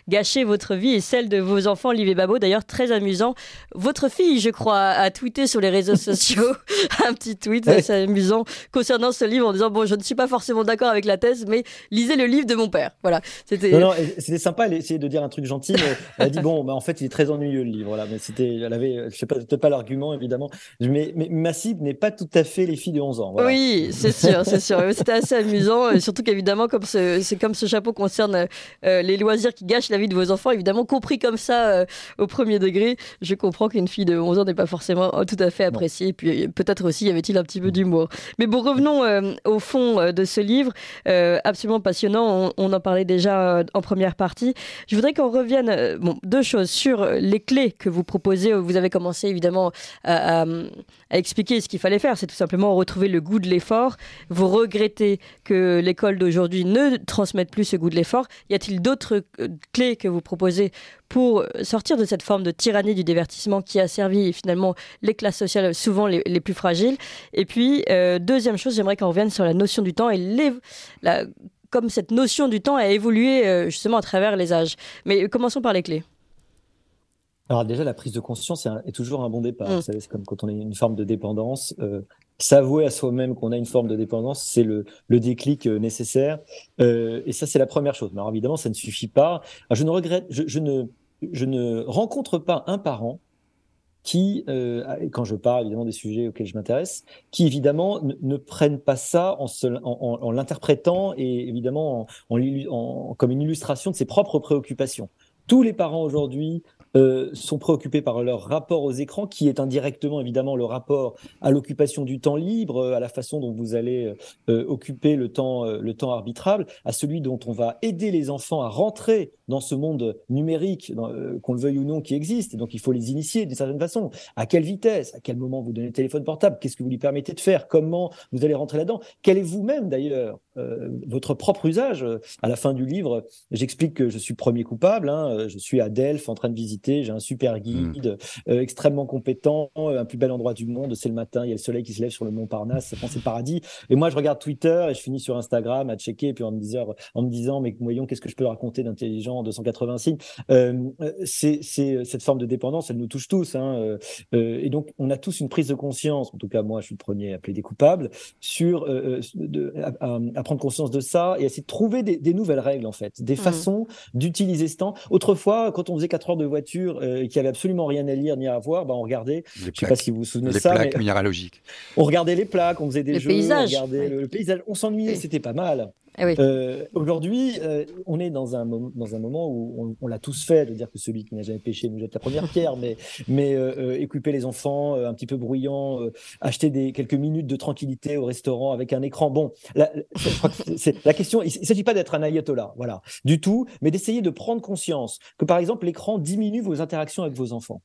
gâcher votre vie et celle de vos enfants. Olivier Babot, d'ailleurs, très amusant. Votre fille, je crois, a tweeté sur les réseaux sociaux un petit tweet assez amusant concernant ce livre en disant bon, je ne suis pas forcément d'accord avec la thèse, mais lisez le livre de mon père. Voilà, c'était sympa. Elle essayait de dire un truc gentil, mais elle a dit bon, bah, en fait il est très ennuyeux le livre. Voilà, mais elle avait, je sais pas, peut-être pas l'argument évidemment, mais ma cible n'est pas tout à fait les filles de 11 ans. Voilà. Oui, c'est sûr. C'était assez amusant, et surtout qu'évidemment comme c'est comme ce chapeau concerne les loisirs qui gâchent la vie de vos enfants, évidemment compris comme ça au premier degré, je comprends qu'une fille de 11 ans n'est pas forcément tout à fait appréciée. Et puis peut-être aussi y avait-il un petit peu d'humour. Mais bon, revenons au fond de ce livre, absolument passionnant. On en parlait déjà en première partie. Je voudrais qu'on revienne, deux choses sur les clés que vous proposez. Vous avez commencé évidemment à expliquer ce qu'il fallait faire. C'est tout simplement retrouver le goût de l'effort. Vous regrettez que l'école d'aujourd'hui ne transmette plus ce goût de l'effort. Y a-t-il d'autres clés que vous proposez pour sortir de cette forme de tyrannie du divertissement qui a servi finalement les classes sociales souvent les plus fragiles? Et puis, deuxième chose, j'aimerais qu'on revienne sur la notion du temps et comme cette notion du temps a évolué justement à travers les âges. Mais commençons par les clés. Alors déjà, la prise de conscience est toujours un bon départ. Vous savez, c'est comme quand on a une forme de dépendance. S'avouer à soi-même qu'on a une forme de dépendance, c'est le déclic nécessaire. Et ça, c'est la première chose. Mais alors évidemment, ça ne suffit pas. Alors, je ne rencontre pas un parent qui, quand je parle évidemment des sujets auxquels je m'intéresse, qui évidemment ne prennent pas ça en l'interprétant et évidemment comme une illustration de ses propres préoccupations. Tous les parents aujourd'hui sont préoccupés par leur rapport aux écrans, qui est indirectement évidemment le rapport à l'occupation du temps libre, à la façon dont vous allez occuper le temps arbitrable, à celui dont on va aider les enfants à rentrer dans ce monde numérique, qu'on le veuille ou non, qui existe. Et donc il faut les initier d'une certaine façon. À quelle vitesse? À quel moment vous donnez le téléphone portable? Qu'est-ce que vous lui permettez de faire? Comment vous allez rentrer là-dedans? Quel est vous-même d'ailleurs votre propre usage? À la fin du livre, j'explique que je suis premier coupable. Je suis à Delphes en train de visiter, j'ai un super guide extrêmement compétent, un plus bel endroit du monde, c'est le matin, il y a le soleil qui se lève sur le mont Parnasse, c'est le paradis. Et moi, je regarde Twitter et je finis sur Instagram à checker, et puis en me disant, mais voyons, qu'est-ce que je peux raconter d'intelligent en 280 signes. C'est cette forme de dépendance, elle nous touche tous. Et donc, on a tous une prise de conscience, en tout cas, moi, je suis le premier à plaider coupable, à prendre conscience de ça et essayer de trouver des nouvelles règles, en fait, des façons d'utiliser ce temps. Autrefois, quand on faisait 4 heures de voiture et qu'il n'y avait absolument rien à lire ni à voir, on regardait, je ne sais pas si vous vous souvenez de ça, les plaques minéralogiques. On regardait les plaques, on faisait des jeux, paysages. On regardait le paysage, on s'ennuyait, c'était pas mal. Oui. Aujourd'hui, on est dans un moment où on l'a tous fait, de dire que celui qui n'a jamais péché nous jette la première pierre, mais équiper les enfants un petit peu bruyants, acheter quelques minutes de tranquillité au restaurant avec un écran. Bon, je crois que c'est la question. Il ne s'agit pas d'être un ayatollah, voilà, du tout, mais d'essayer de prendre conscience que, par exemple, l'écran diminue vos interactions avec vos enfants.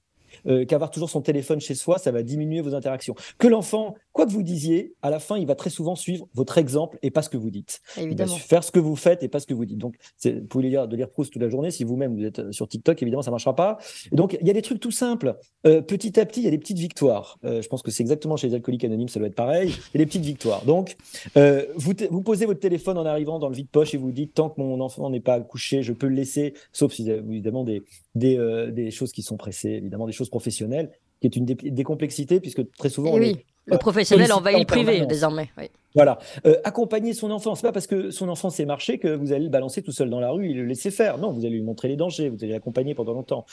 Qu'avoir toujours son téléphone chez soi, ça va diminuer vos interactions. Que l'enfant, quoi que vous disiez, à la fin, il va très souvent suivre votre exemple et pas ce que vous dites. Évidemment. Il va faire ce que vous faites et pas ce que vous dites. Donc, vous pouvez lire Proust toute la journée. Si vous-même, vous êtes sur TikTok, évidemment, ça ne marchera pas. Et donc, il y a des trucs tout simples. Petit à petit, il y a des petites victoires. Je pense que c'est exactement chez les alcooliques anonymes, ça doit être pareil. Il y a des petites victoires. Donc, vous posez votre téléphone en arrivant dans le vide-poche et vous dites, tant que mon enfant n'est pas couché, je peux le laisser, sauf si, évidemment, des choses qui sont pressées, évidemment, des choses professionnelles, qui est une des complexités, puisque très souvent... Le professionnel envahit le privé, désormais. Oui. Voilà. Accompagner son enfant, c'est pas parce que son enfant sait marcher que vous allez le balancer tout seul dans la rue et le laisser faire. Non, vous allez lui montrer les dangers, vous allez l'accompagner pendant longtemps.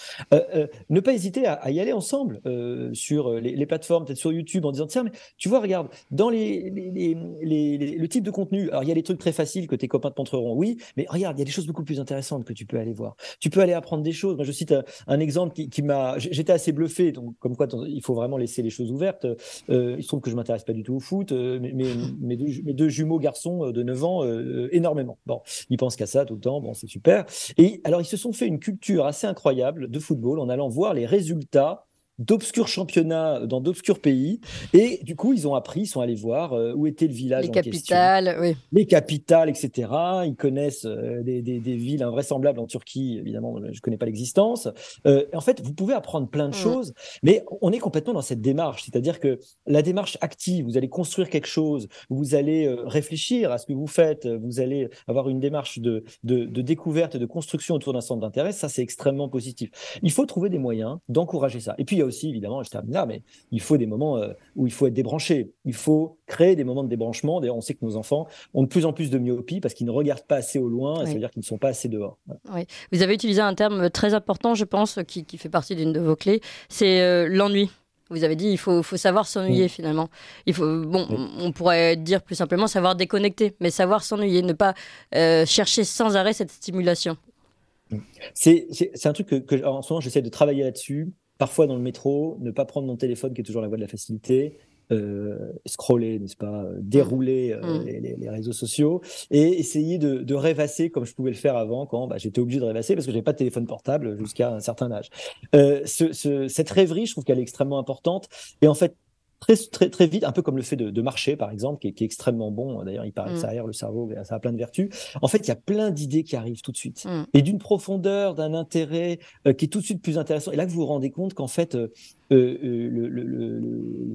Ne pas hésiter à y aller ensemble sur les plateformes, peut-être sur YouTube, en disant tiens, mais tu vois, regarde, dans le type de contenu, alors il y a les trucs très faciles que tes copains te montreront, oui, mais regarde, il y a des choses beaucoup plus intéressantes que tu peux aller voir. Tu peux aller apprendre des choses. Moi, je cite un exemple qui m'a... J'étais assez bluffé, donc comme quoi il faut vraiment laisser les choses ouvertes. Il se trouve que je m'intéresse pas du tout au foot, mes deux jumeaux garçons de 9 ans, énormément. Bon, ils pensent qu'à ça tout le temps, bon, c'est super. Et alors, ils se sont fait une culture assez incroyable de football en allant voir les résultats d'obscurs championnats dans d'obscurs pays. Et du coup, ils ont appris, ils sont allés voir où était le village Les en capitales, question. oui. Les capitales, etc. Ils connaissent des villes invraisemblables en Turquie, évidemment, je ne connais pas l'existence. En fait, vous pouvez apprendre plein de choses, mais on est complètement dans cette démarche, c'est-à-dire que la démarche active, vous allez construire quelque chose, vous allez réfléchir à ce que vous faites, vous allez avoir une démarche de découverte et de construction autour d'un centre d'intérêt, ça c'est extrêmement positif. Il faut trouver des moyens d'encourager ça. Et puis il y a aussi, évidemment, je termine là, mais il faut des moments où il faut être débranché, il faut créer des moments de débranchement. D'ailleurs, on sait que nos enfants ont de plus en plus de myopie parce qu'ils ne regardent pas assez au loin, ça veut dire qu'ils ne sont pas assez dehors. Voilà. Oui. Vous avez utilisé un terme très important, je pense, qui fait partie d'une de vos clés, c'est l'ennui. Vous avez dit il faut savoir s'ennuyer finalement. On pourrait dire plus simplement savoir déconnecter, mais savoir s'ennuyer, ne pas chercher sans arrêt cette stimulation. C'est un truc que en ce moment j'essaie de travailler là-dessus. Parfois dans le métro, ne pas prendre mon téléphone qui est toujours la voie de la facilité, scroller, n'est-ce pas, dérouler les réseaux sociaux et essayer de rêvasser comme je pouvais le faire avant quand j'étais obligé de rêvasser parce que j'avais pas de téléphone portable jusqu'à un certain âge. Cette rêverie, je trouve qu'elle est extrêmement importante et en fait très vite, un peu comme le fait de marcher, par exemple, qui est extrêmement bon. D'ailleurs, il paraît que ça aère le cerveau, ça a plein de vertus. En fait, il y a plein d'idées qui arrivent tout de suite. Et d'une profondeur, d'un intérêt qui est tout de suite plus intéressant. Et là, que vous vous rendez compte qu'en fait, le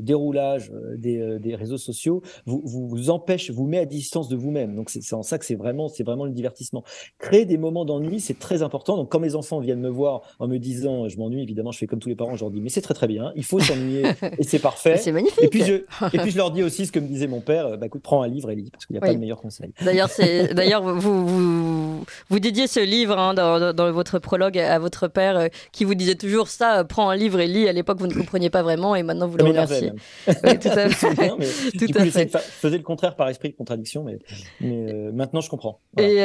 déroulage des réseaux sociaux vous empêche, vous met à distance de vous-même. Donc, c'est en ça que c'est vraiment le divertissement. Créer des moments d'ennui, c'est très important. Donc, quand mes enfants viennent me voir en me disant, je m'ennuie, évidemment, je fais comme tous les parents, je leur dis, mais c'est très, très bien, il faut s'ennuyer et c'est parfait. C'est magnifique. Et puis je leur dis aussi ce que me disait mon père, écoute, prends un livre et lis, parce qu'il n'y a pas de meilleur conseil. D'ailleurs, vous dédiez ce livre dans votre prologue à votre père qui vous disait toujours ça, prends un livre et lis. À l'époque, vous ne compreniez pas vraiment et maintenant vous le remerciez. Oui, tout à fait. Je faisais le contraire par esprit de contradiction, mais maintenant je comprends. Voilà. Et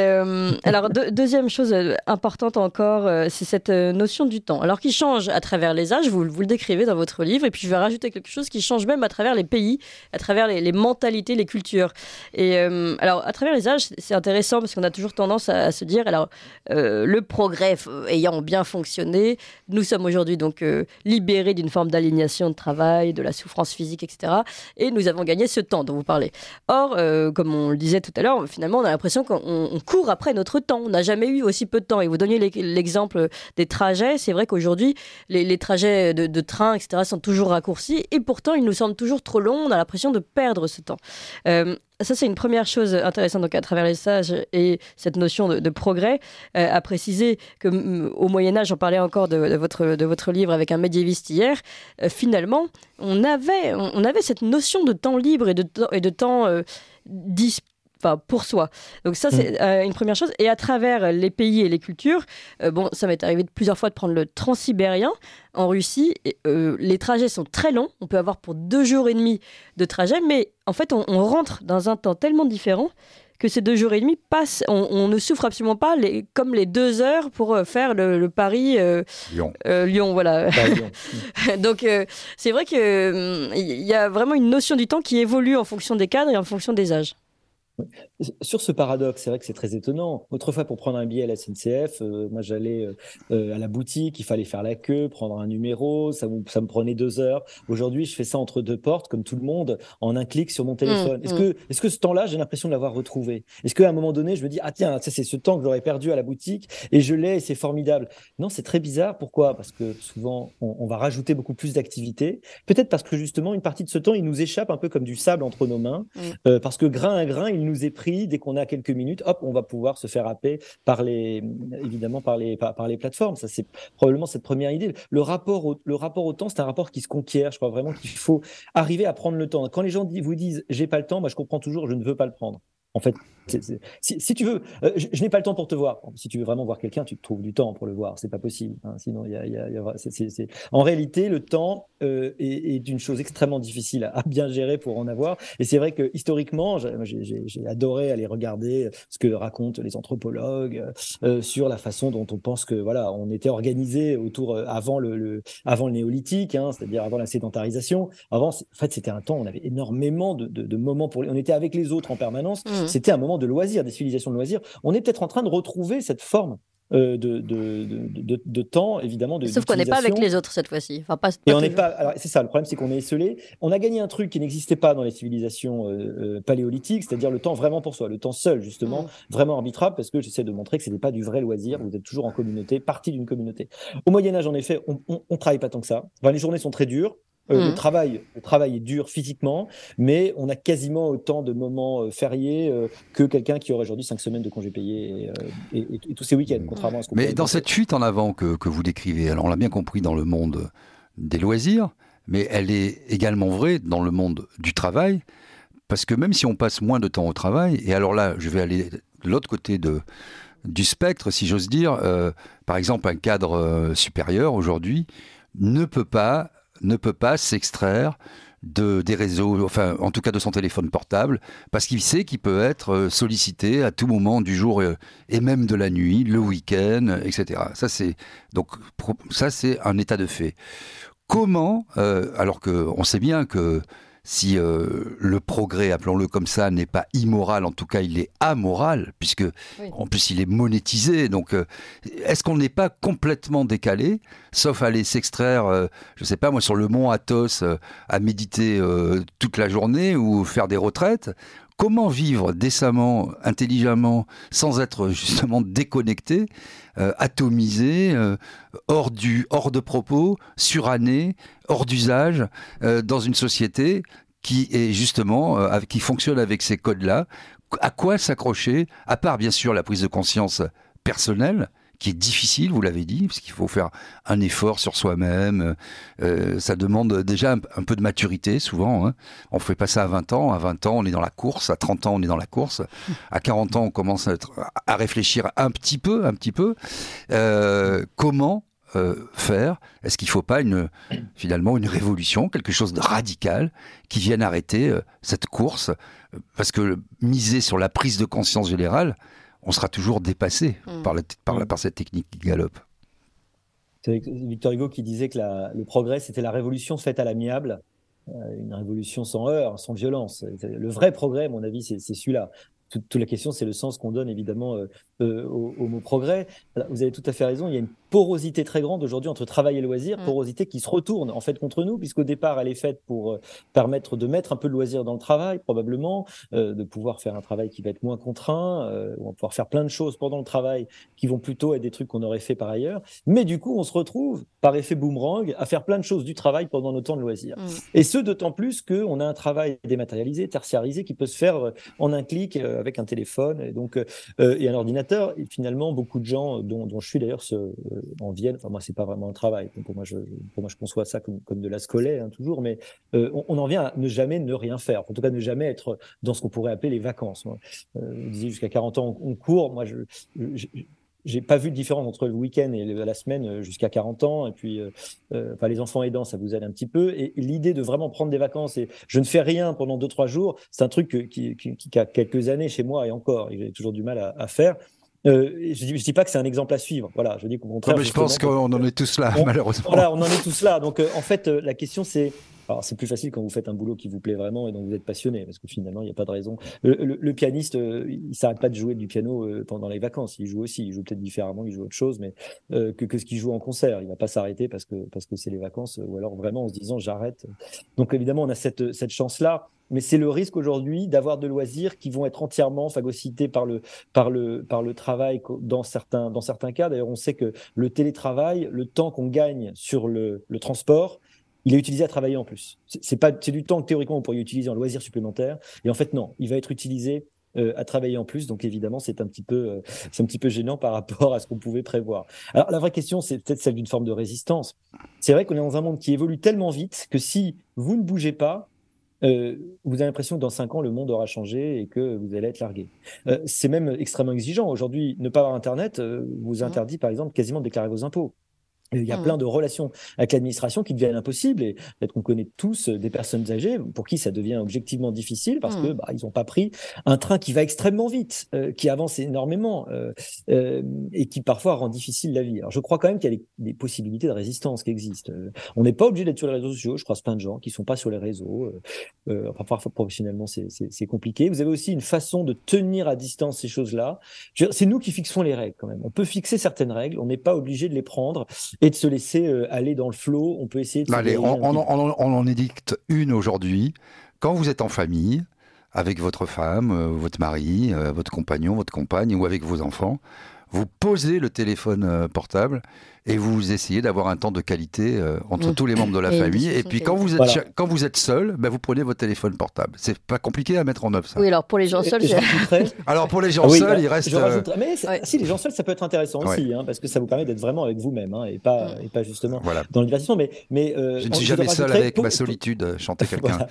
alors, deuxième chose importante encore, c'est cette notion du temps. Alors, qui change à travers les âges, vous le décrivez dans votre livre, et puis je vais rajouter quelque chose qui change même à travers les pays, à travers les mentalités, les cultures. Et alors, à travers les âges, c'est intéressant parce qu'on a toujours tendance à se dire, alors, le progrès ayant bien fonctionné, nous sommes aujourd'hui donc libérés d'une forme d'aliénation de travail, de la souffrance physique, etc. Et nous avons gagné ce temps dont vous parlez. Or, comme on le disait tout à l'heure, finalement, on a l'impression qu'on court après notre temps. On n'a jamais eu aussi peu de temps. Et vous donniez l'exemple des trajets. C'est vrai qu'aujourd'hui, les trajets de train, etc., sont toujours raccourcis. Et pourtant, ils nous semblent toujours trop longs. On a l'impression de perdre ce temps. Ça, c'est une première chose intéressante donc, à travers les sages et cette notion de progrès. À préciser qu'au Moyen-Âge, j'en parlais encore de votre livre avec un médiéviste hier, finalement, on avait cette notion de temps libre et de temps pour soi. Donc ça, c'est une première chose. Et à travers les pays et les cultures, ça m'est arrivé plusieurs fois de prendre le transsibérien en Russie. Les trajets sont très longs. On peut avoir pour 2 jours et demi de trajet, mais en fait, on rentre dans un temps tellement différent que ces 2 jours et demi passent. On ne souffre absolument pas comme les 2 heures pour faire le Paris Lyon, voilà. Lyon. Donc c'est vrai que il y a vraiment une notion du temps qui évolue en fonction des cadres et en fonction des âges. Sur ce paradoxe, c'est vrai que c'est très étonnant. Autrefois, pour prendre un billet à la SNCF, moi j'allais à la boutique, il fallait faire la queue, prendre un numéro, ça me prenait 2 heures. Aujourd'hui, je fais ça entre 2 portes, comme tout le monde, en un clic sur mon téléphone. Est-ce que ce temps-là, j'ai l'impression de l'avoir retrouvé? Est-ce qu'à un moment donné, je me dis, ah tiens, ça, c'est ce temps que j'aurais perdu à la boutique et je l'ai et c'est formidable. Non, c'est très bizarre. Pourquoi? Parce que souvent, on va rajouter beaucoup plus d'activités. Peut-être parce que justement, une partie de ce temps, il nous échappe un peu comme du sable entre nos mains, parce que grain à grain, il nous est pris. Dès qu'on a quelques minutes, hop, on va pouvoir se faire happer par les plateformes. Ça, c'est probablement cette première idée. Le rapport au temps, c'est un rapport qui se conquiert. Je crois vraiment qu'il faut arriver à prendre le temps. Quand les gens vous disent j'ai pas le temps, je comprends toujours, je ne veux pas le prendre. En fait, si tu veux, je n'ai pas le temps pour te voir. Si tu veux vraiment voir quelqu'un, tu te trouves du temps pour le voir. C'est pas possible. Sinon, en réalité, le temps est une chose extrêmement difficile à bien gérer pour en avoir. Et c'est vrai que historiquement, j'ai adoré aller regarder ce que racontent les anthropologues sur la façon dont on pense que voilà, on était organisé autour avant le néolithique, c'est-à-dire avant la sédentarisation. Avant, en fait, c'était un temps où on avait énormément de moments on était avec les autres en permanence. C'était un moment de loisir, des civilisations de loisirs. On est peut-être en train de retrouver cette forme de temps, évidemment, Sauf qu'on n'est pas avec d'utilisation. les autres cette fois-ci. Enfin, Et pas on n'est toujours. pas. Alors, c'est ça, le problème, c'est qu'on est esselé. On a gagné un truc qui n'existait pas dans les civilisations paléolithiques, c'est-à-dire le temps vraiment pour soi, le temps seul, justement, Mm. vraiment arbitrable, parce que j'essaie de montrer que ce n'est pas du vrai loisir, vous êtes toujours en communauté, partie d'une communauté. Au Moyen-Âge, en effet, on ne travaille pas tant que ça. Enfin, les journées sont très dures. Mm. Le travail est dur physiquement, mais on a quasiment autant de moments fériés que quelqu'un qui aurait aujourd'hui 5 semaines de congés payés et tous ces week-ends, contrairement à ce qu'on Mais pourrait dans penser. cette fuite en avant que vous décrivez, alors on l'a bien compris dans le monde des loisirs, mais elle est également vraie dans le monde du travail, parce que même si on passe moins de temps au travail, et alors là, je vais aller de l'autre côté du spectre, si j'ose dire, par exemple, un cadre supérieur aujourd'hui ne peut pas s'extraire des réseaux, enfin en tout cas de son téléphone portable, parce qu'il sait qu'il peut être sollicité à tout moment du jour et même de la nuit, le week-end, etc. Ça c'est un état de fait. Comment, alors qu'on sait bien que si le progrès, appelons-le comme ça, n'est pas immoral, en tout cas il est amoral, puisque Oui. en plus il est monétisé, donc est-ce qu'on n'est pas complètement décalé, sauf à aller s'extraire, je ne sais pas moi, sur le mont Athos, à méditer toute la journée ou faire des retraites? Comment vivre décemment, intelligemment, sans être justement déconnecté, atomisé, hors de propos, suranné, hors d'usage, dans une société qui est justement, qui fonctionne avec ces codes-là? À quoi s'accrocher, à part bien sûr la prise de conscience personnelle, qui est difficile, vous l'avez dit, parce qu'il faut faire un effort sur soi-même. Ça demande déjà un peu de maturité, souvent. Hein. On ne fait pas ça à 20 ans. À 20 ans, on est dans la course. À 30 ans, on est dans la course. À 40 ans, on commence à réfléchir un petit peu, un petit peu. Comment faire? Est-ce qu'il ne faut pas finalement une révolution, quelque chose de radical qui vienne arrêter cette course? Parce que miser sur la prise de conscience générale, on sera toujours dépassé Mm. par cette technique qui galope. C'est Victor Hugo qui disait que le progrès, c'était la révolution faite à l'amiable, une révolution sans heurts, sans violence. Le vrai progrès, à mon avis, c'est celui-là. Toute la question, c'est le sens qu'on donne évidemment au mot progrès. Alors, vous avez tout à fait raison, il y a une porosité très grande aujourd'hui entre travail et loisir, Mm. porosité qui se retourne en fait contre nous, puisqu'au départ, elle est faite pour permettre de mettre un peu de loisir dans le travail, probablement, de pouvoir faire un travail qui va être moins contraint, on va pouvoir faire plein de choses pendant le travail qui vont plutôt être des trucs qu'on aurait fait par ailleurs. Mais du coup, on se retrouve, par effet boomerang, à faire plein de choses du travail pendant nos temps de loisirs. Mm. Et ce, d'autant plus qu'on a un travail dématérialisé, tertiarisé, qui peut se faire en un clic avec un téléphone et un ordinateur. Et finalement, beaucoup de gens, dont je suis d'ailleurs, en viennent. Enfin, moi, c'est pas vraiment un travail. Pour moi, je conçois ça comme de la scolée, hein, toujours. Mais on en vient à ne rien faire. En tout cas, ne jamais être dans ce qu'on pourrait appeler les vacances. Vous disiez jusqu'à 40 ans, on court. Moi, j'ai pas vu de différence entre le week-end et la semaine jusqu'à 40 ans. Et puis, enfin, les enfants aidants, ça vous aide un petit peu. Et l'idée de vraiment prendre des vacances et je ne fais rien pendant 2-3 jours, c'est un truc qui a quelques années chez moi et encore, et j'ai toujours du mal à faire. Je dis pas que c'est un exemple à suivre. Voilà, je dis qu'au Non, contraire, mais je pense justement, qu'on en est tous là, malheureusement. voilà, on en est tous là. Donc, en fait, la question, c'est. Alors, c'est plus facile quand vous faites un boulot qui vous plaît vraiment et dont vous êtes passionné, parce que finalement, il n'y a pas de raison. Le pianiste, il ne s'arrête pas de jouer du piano pendant les vacances. Il joue aussi. Il joue peut-être différemment, il joue autre chose, mais que ce qu'il joue en concert. Il ne va pas s'arrêter parce que c'est les vacances, ou alors vraiment en se disant j'arrête. Donc, évidemment, on a cette chance-là. Mais c'est le risque aujourd'hui d'avoir de loisirs qui vont être entièrement phagocytés par le travail dans certains cas. D'ailleurs, on sait que le télétravail, le temps qu'on gagne sur le transport, il est utilisé à travailler en plus. C'est du temps que théoriquement on pourrait utiliser en loisir supplémentaire. Et en fait, non, il va être utilisé à travailler en plus. Donc évidemment, c'est un petit peu gênant par rapport à ce qu'on pouvait prévoir. Alors la vraie question, c'est peut-être celle d'une forme de résistance. C'est vrai qu'on est dans un monde qui évolue tellement vite que si vous ne bougez pas, vous avez l'impression que dans 5 ans, le monde aura changé et que vous allez être largué. C'est même extrêmement exigeant. Aujourd'hui, ne pas avoir Internet vous Mm. interdit, par exemple, quasiment de déclarer vos impôts. Il y a plein de relations avec l'administration qui deviennent impossibles, et peut-être qu'on connaît tous des personnes âgées pour qui ça devient objectivement difficile parce que ils n'ont pas pris un train qui va extrêmement vite, qui avance énormément et qui parfois rend difficile la vie. Alors je crois quand même qu'il y a des possibilités de résistance qui existent. On n'est pas obligé d'être sur les réseaux sociaux. Je croise plein de gens qui sont pas sur les réseaux. Enfin, parfois professionnellement c'est compliqué. Vous avez aussi une façon de tenir à distance ces choses-là. C'est nous qui fixons les règles quand même. On peut fixer certaines règles. On n'est pas obligé de les prendre et de se laisser aller dans le flot. On peut essayer de... Allez, on en édicte une aujourd'hui. Quand vous êtes en famille, avec votre femme, votre mari, votre compagnon, votre compagne, ou avec vos enfants, vous posez le téléphone portable et vous essayez d'avoir un temps de qualité entre tous les membres de la famille. Et puis quand vous êtes seul, vous prenez votre téléphone portable. C'est pas compliqué à mettre en œuvre, ça. Oui, alors pour les gens seuls, alors pour les gens seuls, il reste... Mais si, les gens seuls, ça peut être intéressant aussi, parce que ça vous permet d'être vraiment avec vous-même, et pas justement dans le divertissement. Mais je ne suis jamais seul avec ma solitude, chanter quelqu'un. Voilà.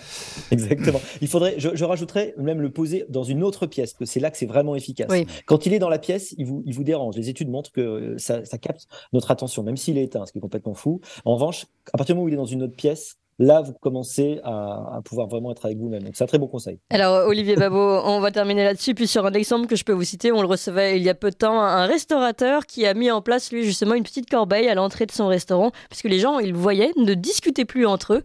Exactement. Je rajouterais même le poser dans une autre pièce, que c'est là que c'est vraiment efficace. Oui. Quand il est dans la pièce, il vous dérange. Les études montrent que ça capte notre attention, même s'il est éteint, ce qui est complètement fou. En revanche, à partir du moment où il est dans une autre pièce, là, vous commencez à pouvoir vraiment être avec vous-même. Donc, c'est un très bon conseil. Alors, Olivier Babot, on va terminer là-dessus. Puis, sur un exemple que je peux vous citer, on le recevait il y a peu de temps, un restaurateur qui a mis en place, lui, justement, une petite corbeille à l'entrée de son restaurant, puisque les gens, ils le voyaient, ne discutaient plus entre eux.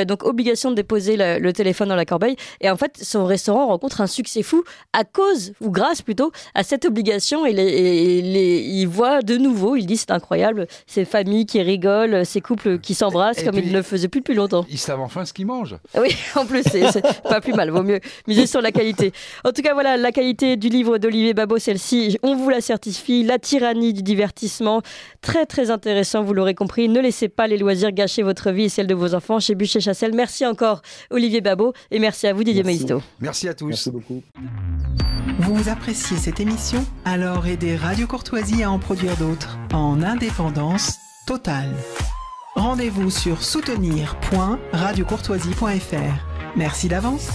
Donc, obligation de déposer le téléphone dans la corbeille. Et en fait, son restaurant rencontre un succès fou à cause, ou grâce plutôt, à cette obligation. Il voit de nouveau, il dit, c'est incroyable, ces familles qui rigolent, ces couples qui s'embrassent comme ils ne le faisaient plus depuis longtemps. Ils savent enfin ce qu'ils mangent. Oui, en plus, c'est pas plus mal. Vaut mieux miser sur la qualité. En tout cas, voilà, la qualité du livre d'Olivier Babot, celle-ci, on vous la certifie. La tyrannie du divertissement. Très, très intéressant, vous l'aurez compris. Ne laissez pas les loisirs gâcher votre vie et celle de vos enfants chez Bucher-Chassel. Merci encore, Olivier Babot. Et merci à vous, Didier Maisto. Merci à tous. Merci beaucoup. Vous appréciez cette émission? Alors aidez Radio Courtoisie à en produire d'autres en indépendance totale. Rendez-vous sur soutenir.radiocourtoisie.fr. Merci d'avance.